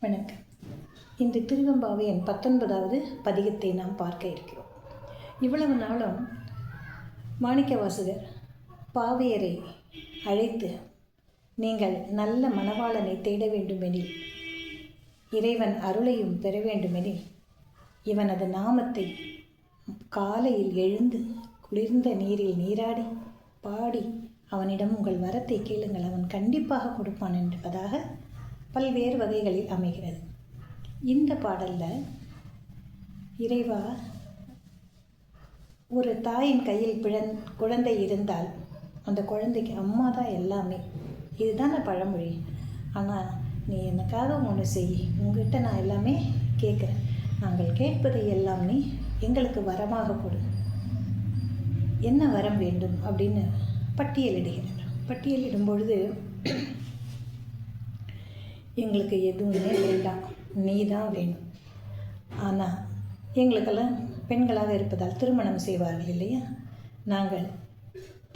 வணக்கம். இன்று திருவெம்பாவையின் 19வது பதிகத்தை நாம் பார்க்க இருக்கிறோம். இவ்வளவு நாளும் மாணிக்கவாசகர் பாவையரை அழைத்து, நீங்கள் நல்ல மணவாளனை தேட வேண்டுமெனில், இறைவன் அருளையும் பெற வேண்டுமெனில், இவனது நாமத்தை காலையில் எழுந்து குளிர்ந்த நீரில் நீராடி பாடி அவனிடம் உங்கள் வரத்தை கேளுங்கள், அவன் கண்டிப்பாக கொடுப்பான் என்பதாக பல்வேறு வகைகளில் அமைகிறது. இந்த பாடலில் இறைவா, ஒரு தாயின் கையில் குழந்தை இருந்தால் அந்த குழந்தைக்கு அம்மா தான் எல்லாமே, இதுதானே பழமொழி. ஆனால் நீ எனக்காக ஒன்று செய், உங்ககிட்ட நான் எல்லாமே கேட்குறேன், நாங்கள் கேட்பதை எல்லாம் நீ எங்களுக்கு வரமாக கொடு, என்ன வரம் வேண்டும் அப்படின்னு பட்டியலிடுகிறார். பட்டியலிடும் பொழுது, எங்களுக்கு எதுவுமே வேண்டாம், நீ தான் வேணும். ஆனால் எங்களுக்கெல்லாம் பெண்களாக இருப்பதால் திருமணம் செய்வார்கள் இல்லையா, நாங்கள்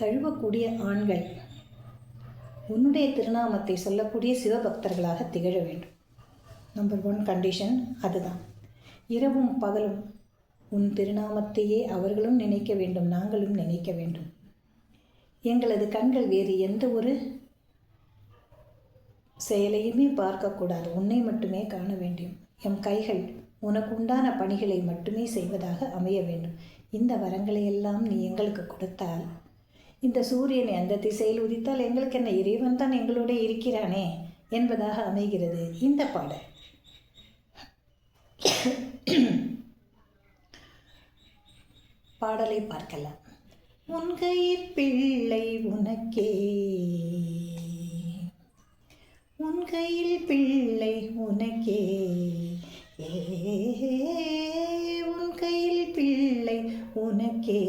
தழுவக்கூடிய ஆண்கள் உன்னுடைய திருநாமத்தை சொல்லக்கூடிய சிவபக்தர்களாக திகழ வேண்டும். நம்பர் 1 கண்டிஷன் அதுதான். இரவும் பகலும் உன் திருநாமத்தையே அவர்களும் நினைக்க வேண்டும், நாங்களும் நினைக்க வேண்டும். எங்களது கண்கள் வேறு எந்த ஒரு செயலையுமே பார்க்கக்கூடாது, உன்னை மட்டுமே காண வேண்டும். எம் கைகள் உனக்கு உண்டான பணிகளை மட்டுமே செய்வதாக அமைய வேண்டும். இந்த வரங்களை எல்லாம் நீ எங்களுக்கு கொடுத்தால், இந்த சூரியனை அந்த திசையில் உதித்தால் எங்களுக்கு என்ன, இறைவன் தான் எங்களோட இருக்கிறானே என்பதாக அமைகிறது இந்த பாடல். பாடலை பார்க்கலாம். உன் கையில் பிள்ளை உனக்கே, உன் கையில் பிள்ளை உனக்கே, உன் கையில் பிள்ளை உனக்கே,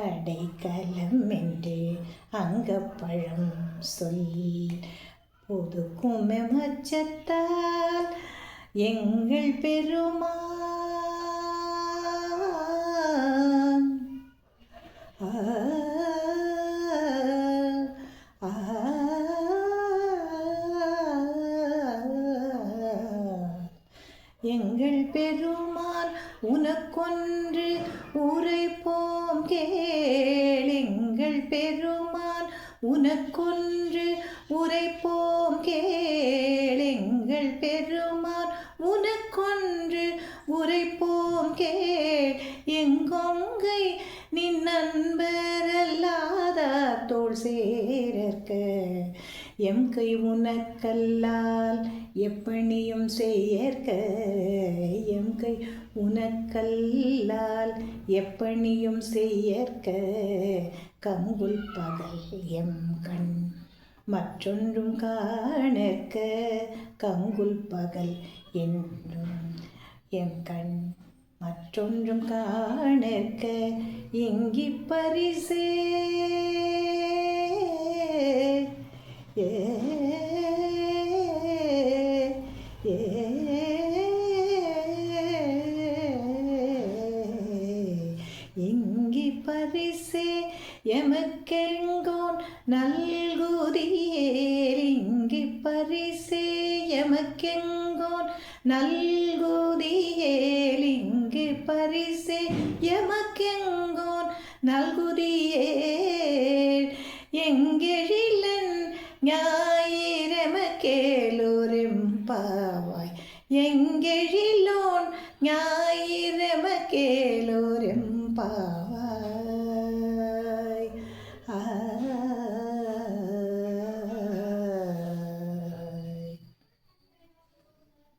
அடைக்கலம் என்று அங்கப்பழம் சொல், புதுக்குமே மச்சத்தால் எங்கள் பெருமான் எங்கள் பெருமான் உனக்கொன்று உரைப்போம் கேள், எங்கள் பெருமான் உனக்கொன்று உரைப்போம் கேள், எங்கள் பெருமான் உனக்கொன்று உரைப்போம் கேள், எங்கொங்கை நின் நண்பரல்லாத தோள் சேரற்க, எம் கை உனக்கல்லால் எப்பணியும் செய்யற்க, எம் கை உனக்கல்லால் எப்பணியும் செய்யற்க, கங்குல் பகல் எம் கண் மற்றொன்றும் காணற்க, கங்குல் பகல் என்றும் எம் கண் மற்றொன்றும் காணற்க, இங்கி பரிசே இங்கி பரிசே எமக்கெங்கோன் நல்குதியேல், இங்கி பரிசே எமக்கெங்கோன் நல்குதியேல், இங்கு பரிசே எமக்கெங்கோன் நல்குதியேல், எங்கெழிலன் ஞாயிறெமக்கேலோரெம்பாவாய், எங்கெழிலோன் ஞாயிறெமக்கேலோரெம்பாவாய்.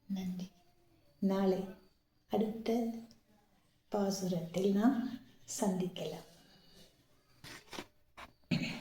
நன்றி. நாளை அடுத்த பாசுரத்தில் நாம் சந்திக்கலாம்.